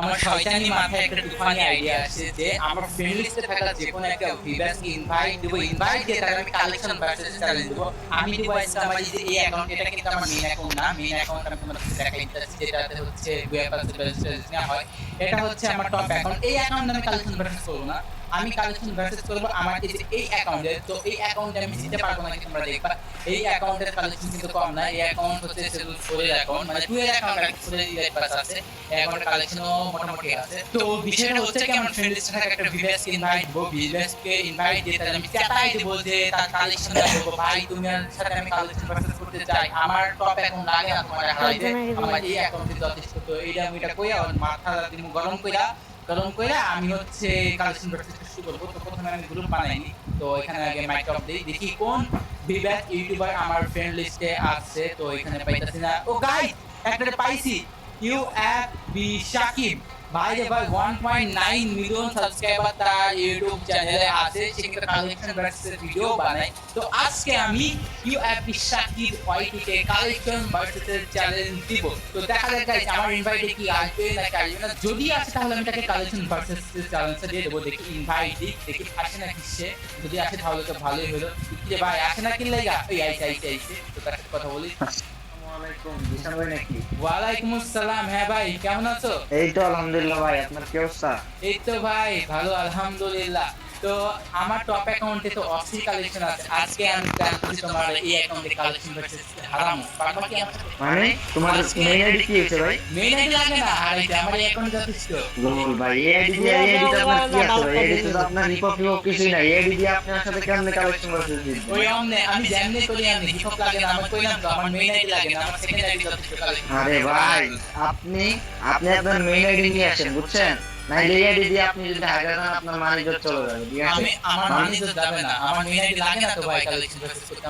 আমার শয়তানি মাথায় একটা তুফানি আইডিয়া আসছে যে আমার ফ্রেন্ড লিস্টে থাকা যে কোনো একটা ভিউয়ার্সকে ইনভাইট দেব, ইনভাইট দিয়ে তার আমি কালেকশন ভার্সেস চ্যালেঞ্জ দেব। আমি দেব আজকে আমার এই যে এই অ্যাকাউন্ট, এটা কিন্তু আমার মেইন অ্যাকাউন্ট না। মেইন অ্যাকাউন্ট আমি তোমাদের কাছে দেখাই দিতেছি, যেটাতে হচ্ছে গুয়াপাস নেওয়া হয়। এটা হচ্ছে আমার টপ অ্যাকাউন্ট। এই অ্যাকাউন্টে আমি কালেকশন ভার্সেস করব না, আমি কালেকশন ভার্সেস করব আমার এই যে এই অ্যাকাউন্টে। তো এই অ্যাকাউন্টে আমি জিততে পারবো নাকি তোমরা দেখবা। এই অ্যাকাউন্টের কালেকশন কিন্তু কম না। এই অ্যাকাউন্ট হচ্ছে সেলুল ফোরের অ্যাকাউন্ট, মানে টু এর অ্যাকাউন্ট আর ফোরের ইলাইট পাস আছে। এই অ্যাকাউন্টের কালেকশনও মোটামুটি আছে। তো বিষয়টা হচ্ছে কি, আমার ফ্রেন্ড লিস্টে থাকা একটা ভিউয়ার্সকে ইনভাইট দেব, ভিউয়ার্সকে ইনভাইট দিয়ে তাহলে আমি চাটাই দেব যে তার কালেকশন দেব, ভাই তুমি আর সাথে আমি কালেকশন ভার্সেস করতে চাই, আমার টপ অ্যাকাউন্ট লাগে না তোমার হারাইতে, আমার এই অ্যাকাউন্টে যথেষ্ট। তো এইটা আমি এটা কইয়া মাথা দিমু গরম কইরা আমি হচ্ছে কালেকশন ভার্সেস শুরু করব। তো প্রথমে আমি গ্রুপ বানাইনি, তো এখানে আগে মাইক টপ দেই, দেখি কোন ভিউয়ার ইউটিউবার আমার ফ্রেন্ড লিস্টে আছে। তো এখানে পাইতাছি না। ও গাইস, একটা পাইছি, ইউ এফ বি শাকিব। ভাই রে ভাই, 1.9 মিলিয়ন সাবস্ক্রাইবার তার ইউটিউব চ্যানেলে আছে, সে কিন্তু কালেকশন ভার্সেস ভিডিও বানায়। তো আজকে আমি ইউ এফ বি শাকিব ওয়াইটিকে কালেকশন ভার্সেস চ্যালেঞ্জ দিব। তো দেখা যাক গাইস আমার ইনভাইটে কি আসবে নাকি আসবে না। যদি আসে তাহলে আমি তাকে কালেকশন ভার্সেস চ্যালেঞ্জটা দিয়ে দেবো। দেখি ইনভাইট দিই, দেখি আসে নাকি সে। যদি আসে তাহলে তো ভালোই হলো। যে ভাই আসে না কি লাগা, এই আইছে। তো তার সাথে কথা বলি। আসসালামাইকুম জিসান ভাই নাকি? ওয়ালাইকুম আসসালাম। হ্যাঁ ভাই, কেমন আছো? এই তো আলহামদুলিল্লাহ ভাই, আপনার কি অবস্থা? এই তো ভাই ভালো, আলহামদুলিল্লাহ। তো আমার টপ অ্যাকাউন্টে তো অস্থির কালেকশন আছে। আজকে আমি প্ল্যান করছি তোমার এই অ্যাকাউন্টে কালেকশন ভার্সেস হারামো। পারবা কি আমার সাথে? মানে তোমার মেইন আইডি কি হয়েছে ভাই? মেইন আইডি লাগে না হারাইতে, আমার এই অ্যাকাউন্ট যথেষ্ট। গোল ভাই, এই আইডি দিয়ে এই আইডিতে আপনার কি আছে ভাই? এই আইডিতে তো আপনার রিপোর্ট কিছুই নাই। এই আইডি দিয়ে আপনার সাথে কেমনে কালেকশন করতে দিবেন? ওই অমনে আমি যেমনি করি আমি হিপহপ লাগে না, আমার কইলাম তো আমার মেইন আইডি লাগে না, আমার সেকেন্ড আইডি যথেষ্ট কালেকশন। আরে ভাই, আপনি আপনি আপনার মেইন আইডি নিয়ে আসেন, বুঝছেন? নাইলে এই আইডি দিয়ে আপনি যদি হাইরা যান আপনার মানিজ্জত চলে যাবে, ঠিক আছে? আমি আমার মানিজ্জত যাবে না, আমার মেইন আইডি লাগে না তো ভাই কালেকশন ভার্সেস করতে,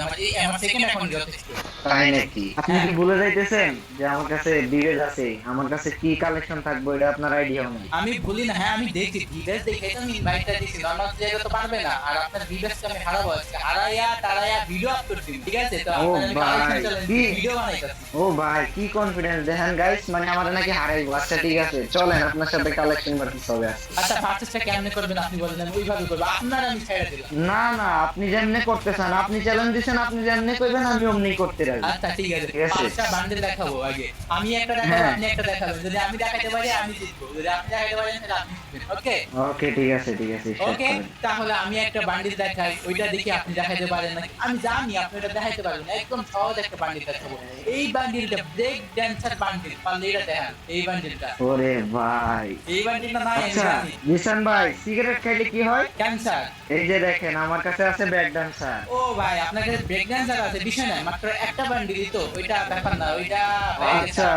আমার সেকেন্ড অ্যাকাউন্ট যথেষ্ট। তাই নাকি? আপনি কি ভুলে যাইতেছেন যে আমার কাছে বিবেজ আছে, আমার কাছে কি কালেকশন থাকবে এটা আপনার আইডিয়াও নেই? আমি ভুলি না, হ্যাঁ আমি দেখছি ভিডিওস দেখে তো আমি ইনভাইটটা দিছি, নরমাল জায়গা তো পারবে না। আর আপনার ভিডিওসকে আমি হারাবো আজকে, হারাইয়া তারাইয়া ভিডিও আপলোড দিন, ঠিক আছে? তো ও আপনার আমি কালেকশন ভাই, চ্যালেঞ্জ কি ভিডিও বানাইতাছি। ও ভাই, কি কনফিডেন্স দেখেন গাইস, মানে আমাদের নাকি হারাইবো। আচ্ছা ঠিক আছে, চলেন আপনার সাথে কালেকশন ভার্সেস হবে আজকে। আচ্ছা পারচেজটা কেমনে করবেন আপনি বলেন, আমি ওইভাবে করব, আপনার আমি ছেড়ে দিলাম। না না, আপনি যেমনে করতে চান, আপনি চ্যালেঞ্জ দিছেন, আপনি যেমনে কইবেন আমি অমনি করতে রাজি। আচ্ছা ঠিক আছে, ঠিক আছে? পাঁচটা বান্ডেল দেখাবো আগে। আমি একটা দেখাবো, হ্যাঁ, আপনি একটা দেখাবেন। যদি আমি দেখাইতে পারি আমি জিতবো, যদি আপনি দেখাইতে পারেন তাহলে আপনি জিতবেন। ওকে ওকে ঠিক আছে ঠিক আছে, স্টার্ট ওকে, করেন। তাহলে আমি একটা বান্ডিল দেখাই, ওইটা দেখি আপনি দেখাইতে পারেন নাকি। আমি জানি আপনি এটা দেখাইতে পারবেন, একদম সহজ একটা বান্ডিল দেখাবো। এই বান্ডিলটা ব্রেক ড্যান্সার বান্ডিল, পারলে এটা দেখান। এই বান্ডিলটা, ওরে ভাই, এই বান্ডিলটা নাই আমি আচ্ছা জানি। জিসান ভাই, সিগারেট খাইলে কি হয়? ক্যান্সার। এই যে দেখেন আমার কাছে আছে ব্যাক ডান্সার। ও ভাই, আপনার কাছে ব্রেক ড্যান্সার আছে, বিষয় নাই, মাত্র একটা বান্ডিলই তো, ওইটা ব্যাপার না, ওইটা হয়ে গেছে। আচ্ছা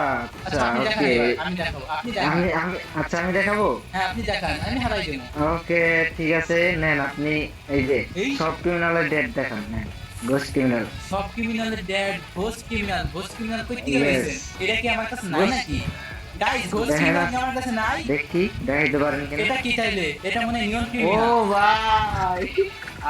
আচ্ছা আচ্ছা, আপনি দেখান ওকে। এবার, আমি দেখাবো, আপনি দেখান। আমি আচ্ছা আমি দেখাবো। হ্যাঁ আপনি দেখান, আমি হারাই দেবো। ওকে ঠিক আছে, নেন আপনি। এই যে এই সব ক্রিমিনালের ডেট দেখান, নেন। Ghost criminal. সব ক্রিমিনালের dad, ghost criminal, ghost criminal কই থেকে ইয়েস, পেয়েছেন? এটা কি আমার কাছে নাই নাকি? গাইস, ঘোস্ট দেখেন ক্রিমিনাল কি আমার কাছে নাই? দেখি দেখাইতে পারেন কিনা। এটা কি চাইলে? এটা মনে হয় নিয়ন ও ক্রিমিনাল। ভাই,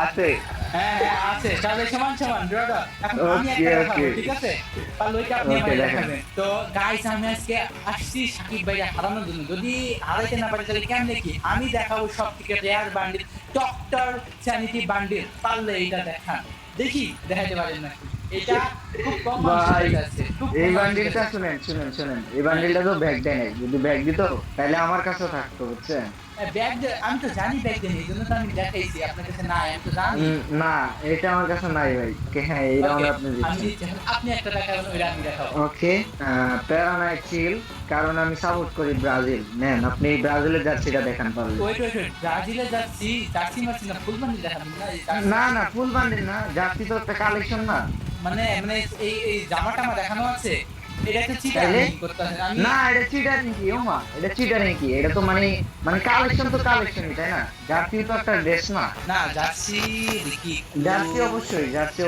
আছে। হ্যাঁ হ্যাঁ আছে, তাহলে সমান সমান ব্রাদার। এখন আমি ওকে একটা দেখাবো, ওকে ঠিক আছে? তাহলে ওইটা আপনি ওকে, আমাকে দেখেন। দেখাবেন। তো গাইস, আমি আজকে আসছি সাকিব ভাইয়া হারানোর জন্য। যদি হারাইতে না পারি তাহলে কেমন দেখি আমি দেখাবো সব থেকে rare bundle, doctor sanity bundle. পারলে এটা দেখান, দেখি দেখাইতে পারেন নাকি। এটা খুব কম ভাই, মানুষের কাছে, খুব এই কম মানুষের বান্ডিলটা কাছে। শুনেন, এই বান্ডিলটা তো ব্যাগ দেয় নাই। যদি ব্যাগ দিত তাহলে আমার কাছেও থাকতো, বুঝছেন? ব্যাগ আমি তো জানি ব্যাগ দেন, এই জন্য তো আমি দেখাইছি। আপনার কাছে নাই আমি তো জানি। না, এটা আমার কাছে নাই ভাই। হ্যাঁ, এই ওকে, রাউন্ডে আপনি আমি জিতছেন। দিচ্ছি, আপনি একটা দেখাবেন, ওইটা আমি দেখাবো। ওকে, প্যারানাইট চিল, কারণ আমি সাপোর্ট করি ব্রাজিল। নেন আপনি ব্রাজিলের জার্সিটা দেখান পারলে। ওয়েট, ব্রাজিলের জার্সি, জার্সি মারছি না, ফুল বান্ডিল দেখাবেন না? এই জার্সি না না, ফুল বান্ডিল না, জার্সি তো একটা কালেকশন না। মানে মানে এই জামাটা আমার দেখানো আছে, এটা একটা তাইলে চিটারিং করতেছেন আমি। না, এটা চিটারিং কি? ওমা, এটা চিটারিং কি? এটা তো মানে মানে কালেকশন তো কালেকশনই, তাই না? জার্সি তো একটা ড্রেস না। না জার্সি দেখি, জার্সি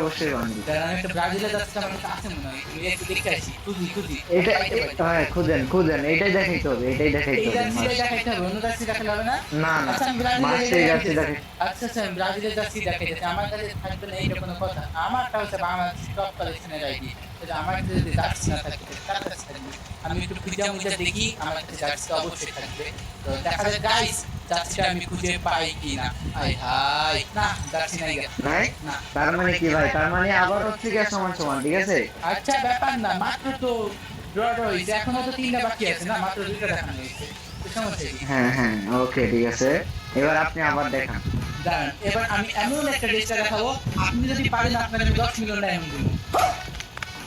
অবশ্যই বান্ডিল। কারণ আমি একটা ব্রাজিলের জার্সি আমার কাছে আছে মনে হয়, আমি একটু দেখতে আসি, খুঁজি এটা পাইতে পারি। হ্যাঁ, খুঁজেন, এইটাই দেখাইতে হবে, এইটাই দেখাইতে এই হবে জার্সিটা মাস্ট। দেখাইতে হবে, অন্য জার্সি দেখালে হবে না? না না, আচ্ছা আমি ব্রাজিলের মাস্ট এটা এই জার্সি দেখাইতেছি। দেখাই। আচ্ছা আমি ব্রাজিলের জার্সি দেখাইতেছি, আমার কাছে থাকবে না এইটা কোনো কথা। আমারটা হচ্ছে বাংলাদেশ টপ কালেকশনের আইডি। এটা আমার কাছে যদি জার্সি না থাকে কার কাছে থাকবে? আমি একটু খুঁজে মুজে দেখি, আমার কাছে জার্সি অবশ্যই থাকবে। তো দেখা যাক গাইস জার্সিটা আমি খুঁজে পাই কিনা। আয় হায়, না জার্সি নাই গা। ভাই না, তার মানে কি ভাই, তার মানে আবার হচ্ছে গিয়ে সমান সমান, ঠিক আছে? আচ্ছা ব্যাপার না, মাত্র তো ড্র হয়েছে, এখনো তো 3টা বাকি আছে না, মাত্র 2টা দেখানো হয়েছে। তো সমস্যা কি? হ্যাঁ হ্যাঁ, ওকে ঠিক আছে, এবার আপনি আবার দেখান। দাঁড়ান, এবার আমি এমন একটা রেজিস্টার দেখাবো, আপনি যদি পারেন আপনাকে আমি 10 মিলিয়ন ডায়মন্ড দেবো।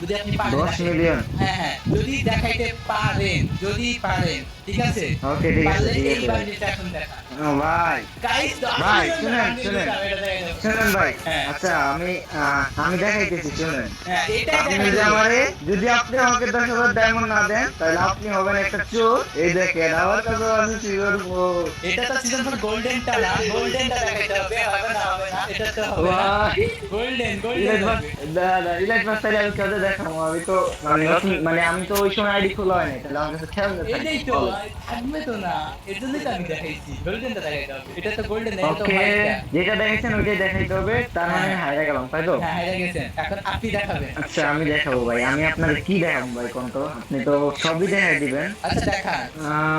যদি আপনি পারেন 10 দেখাইতে। মিলিয়ন? হ্যাঁ হ্যাঁ, যদি দেখাইতে পারেন, যদি পারেন, ঠিক আছে? ওকে ঠিক আছে পারলে ঠিক এই আছে ভাই। বান্ডিলটা এখন দেখান। ও ভাই গাইস ভাই শুনেন শুনেন শুনেন ভাই, হ্যাঁ। আচ্ছা আমি দেখাইতেছি শুনেন। হ্যাঁ, এটাই আপনি দেখাইতে যদি হবে। আমারে যদি আপনি আমাকে 10,000 ডায়মন্ড না দেন তাহলে আপনি হবেন একটা চোর। এই দেখেন আমার কাছে আমি কি করবো। এটা তো সিজন 4 গোল্ডেনটা না, গোল্ডেনটা দেখাইতে হবে, হবে না হবে না, এটা তো হবে না। ভাই গোল্ডেন ইলাইট গোল্ডেন মাস, না ইলাইট মাস তাহলে আমি কেটে দেখাবো। আমি তো মানে নতুন মানে আমি তো ওই সময় আইডি খোলা হয় নাই, তাহলে আমার কাছে খেয়াল নেই। এটাই তো থাকবে তো না, এর জন্যই তো আমি দেখাইছি গোল্ডেনটা দেখাইতে হবে। এটা তো গোল্ডেন, এটা তো ওকে, হোয়াইটটা। যেটা দেখেছেন ওইটাই দেখাইতে হবে, তার মানে আমি হারিয়ে গেলাম তাই তো? হ্যাঁ হেরে গেছেন, এখন আপনি দেখাবেন। আচ্ছা আমি দেখাবো ভাই, আমি আপনার কি দেখাবো ভাই কোন তো? আপনি তো সবই দেখাই দিবেন। আচ্ছা দেখান।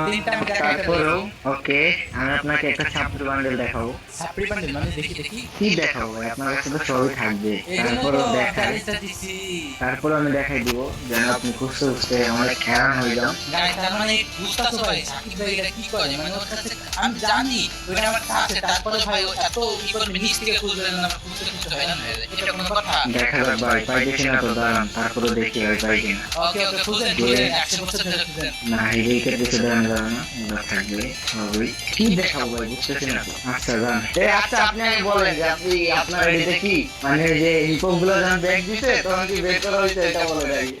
তিনটা আমি দেখাইতে তারপরেও বলেছি। ওকে, আমি আপনাকে একটা ছাত্র বান্ডেল দেখাবো। সাপ্রি বান্ডেল মানে দেখি দেখি। কি দেখাবো ভাই, আপনার কাছে তো সবই থাকবে। এই জন্য তো তারপরেও দেখাই, চ্যালেঞ্জটা দিছি। তারপরে আমি দেখাই দিব যেন আপনি খুঁজতে খুঁজতে অনেক হ্যারান হয়ে যান। গাইস তার মানে বুঝতাছো ভাই সাকিব ভাই এটা কি করে, মানে ওর কাছে আমি জানি ওটা আমার কাছে, তারপরে ভাই ও এত ই করবে নিচ থেকে খুঁজবে না, খুঁজতে খুঁজতে হয় না, এটা কোনো কথা? দেখা যাক ভাই, পাইতেছি না তো, দাঁড়ান তারপরে দেখি ভাই পাই কিনা। ওকে ওকে খুঁজেন খুঁজেন, 100 বছর ধরে খুঁজেন। না হিরেকে দেখে দাঁড়ান দাঁড়ান না, ওরা থাকবে সবই। কি দেখাবো ভাই বুঝতেছি না তো। আচ্ছা জান, আচ্ছা আপনি আগে বলেন যে আপনি আপনার আইডিতে কি মানে যে ইনফো গুলো যখন ব্যাগ দিছে তখন কি বের করা হয়েছে, এটা বলেন আগে।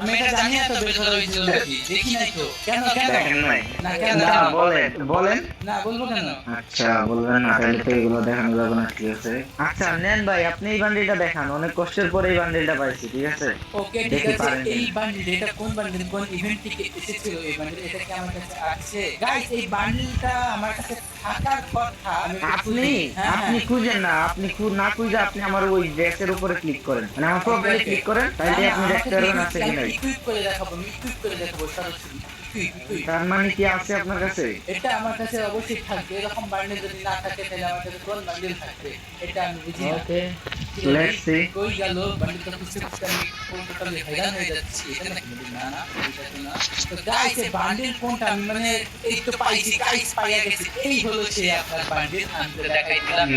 আমি এটা জানি না তো বের করা হয়েছিল নাকি, দেখি নাই তো। কেন কেন? দেখেন নাই? না কেন? না বলেন বলেন। না বলবো কেন? আচ্ছা বলবেন না, তাহলে তো এগুলো দেখানো যাবে না, ঠিক আছে? আচ্ছা নেন ভাই, আপনি এই বান্ডিলটা দেখান, অনেক কষ্টের পরে এই বান্ডিলটা পাইছি, ঠিক আছে? ওকে ঠিক দেখি আছে, পারেন এই কিনা। বান্ডিল এটা কোন বান্ডিল, কোন ইভেন্ট থেকে এসেছিল এই বান্ডিল, এটা কি আমার কাছে আছে? গাইস এই বান্ডিলটা আমার কাছে থাকার কথা। আমি একটু আপনি খুঁজি। হ্যাঁ, আপনি হ্যাঁ। খুঁজেন না, আপনি না খুঁজে আপনি আমার ওই ড্রেসের উপরে ক্লিক করেন, মানে আমার প্রোফাইলে ক্লিক করেন, তাহলে আপনি দেখতে পারবেন আছে কিনা। ইকুইপ করে দেখাবো, আমি ইকুইপ করে দেখাবো সরাসরি। তার মানে কি আছে আপনার কাছে? এটা আমার কাছে অবশ্যই থাকবে, এরকম বান্ডিল যদি না থাকে তাহলে আমার কাছে কোন বান্ডিল থাকবে এটা আমি বুঝি না। Okay let's see. কই গেল বান্ডিলটা, খুঁজতে খুঁজতে আমি টোটালি হয়রান হয়ে যাচ্ছি। এটা নাকি না না এটা তো না। তো গাইস এই বান্ডিল কোনটা, আমি মানে এই তো পাইছি গাইস, পাইয়া গেছি, এই হলো সেই আপনার বান্ডিল, আমি তো দেখাই দিলাম।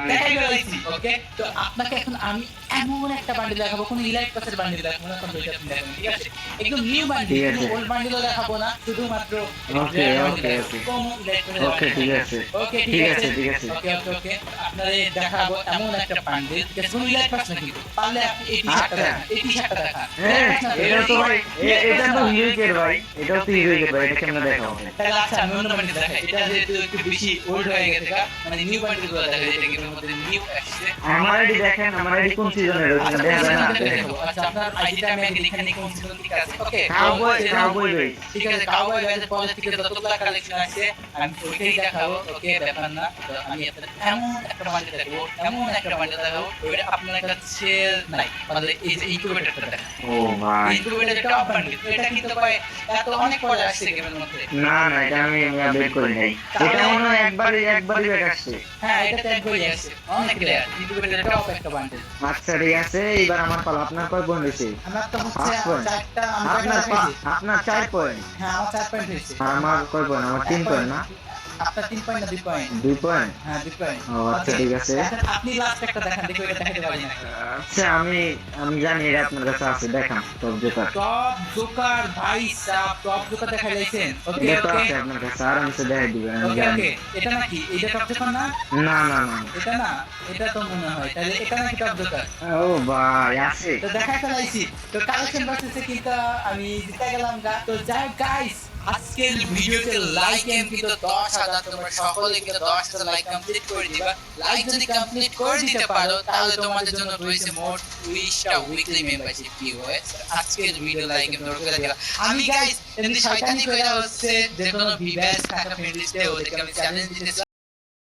দেখাই দিলাম। ওকে তো আপনাকে এখন আমি এমন একটা বান্ডিল দেখাবো, কোন ইলাইট পাসের বান্ডিল দেখাবো না, কোন দুইটা আপনি দেখেন, ঠিক আছে? একদম নিউ বান্ডিল, ঠিক আছে। কোনো ওল্ড বান্ডিলও দেখাবো না, শুধুমাত্র ওকে ওকে ওকে কোন ইলাইট পাসের ওকে ঠিক আছে ওকে ঠিক আছে ঠিক আছে। ওকে ওকে ওকে আপনাদের দেখাবো এমন একটা বান্ডিল, কোন ইলাইট পাস না কিন্তু, পারলে আপনি এই টি-শার্টটা দেখান, এই টি-শার্টটা দেখান। হ্যাঁ এটা তো ভাই এটা তো হিরোইকের ভাই, এটাও তো হিরোইকের ভাই, এটা কেমনে দেখাবো? তাহলে আচ্ছা আমি অন্য বান্ডিল দেখাই, এটা যেহেতু একটু বেশি ওল্ড হয়ে গেছে গা, মানে নিউ বান্ডিল গুলো দেখাই, এটা কিন্তু মধ্যে নিউ আসছে। আমার আইডি দেখেন, আমার আইডি কোন সিজনের ওখানে দেখা যায় না? দেখেন আচ্ছা আপনার আইডিটা আমি আগে দেখে নিই কোন সিজন থেকে আছে। ওকে কাউবয় ভাই। ঠিক আছে, কাউবয় গাইজ পরে থেকে যতগুলা কালেকশন আছে আমি ওইটাই দেখাবো। ওকে ব্যাপার না, তো আমি আপনাদের এমন একটা বান্ডিল দেখাবো, এমন একটা বান্ডিল দেখাবো ওইটা আপনার কাছে নাই, তাহলে এই যে ইনকিউবেটরটা দেখেন, ও ভাই ইনকিউবেটর টপ বান্ডিল, এটা কিন্তু কয় এত অনেক পরে আসছে গেমের মধ্যে। না না, এটা আমি বের করি নাই, এটা মনে হয় একবারই ব্যাক আসছে। হ্যাঁ এটা তো একবারই আসছে, অনেক রেয়ার, ইনকিউবেটর টপ একটা বান্ডিল। আচ্ছা ঠিক আছে, এইবার আমার পালা। আপনার কয় পয়েন্ট হয়েছে? আমার তো হচ্ছে 5 পয়েন্ট। চারটা, আমি আপনার দেখাইছি। আপনার 4 পয়েন্ট। হ্যাঁ আমার 4 পয়েন্ট হয়েছে। আর আমার কয় পয়েন্ট? আমার 3 পয়েন্ট না? আপনার 3 পয়েন্ট না 2 পয়েন্ট? 2 পয়েন্ট। হ্যাঁ 2 পয়েন্ট। ও আচ্ছা ঠিক আছে। এখন আপনি লাস্ট একটা দেখান, দেখো এটা দেখাতে পারি না। আচ্ছা আমি জানি এটা আপনার কাছে আছে, দেখান টপ জোকার। টপ জোকার ভাই সাব, টপ জোকার দেখা যাইছেন? ওকে এটা তো ওকে আছে আপনার কাছে, আরামসে দেখাই দিবেন, আমি ওকে জানি। ওকে, এটা নাকি এটা টপ জোকার না? না না না, এটা না, এটা তো মনে হয় তাহলে এটা নাকি টপ জোকার। ও ভাই আছে। তো দেখা ফেলাইছি, তো কালেকশন ভার্সেসে কিন্তু আমি জিতে গেলাম গা। তো যাই গাইস আজকের ভিডিওতে লাইক এম কিন্তু 10,000, তোমরা সকলে কিন্তু 10,000 লাইক কমপ্লিট করে দিবা। লাইক যদি কমপ্লিট করে দিতে পারো তাহলে তোমাদের জন্য রয়েছে মোট 20টা উইকলি মেম্বারশিপ ভিউয়ার্স। আজকের ভিডিও লাইক এম করে দিবা। আমি গাইস এমনি শয়তানি করে হচ্ছে যে কোনো ভিউয়ার্স থাকা ফ্রেন্ড লিস্টে ওদেরকে আমি চ্যালেঞ্জ দিতেছি।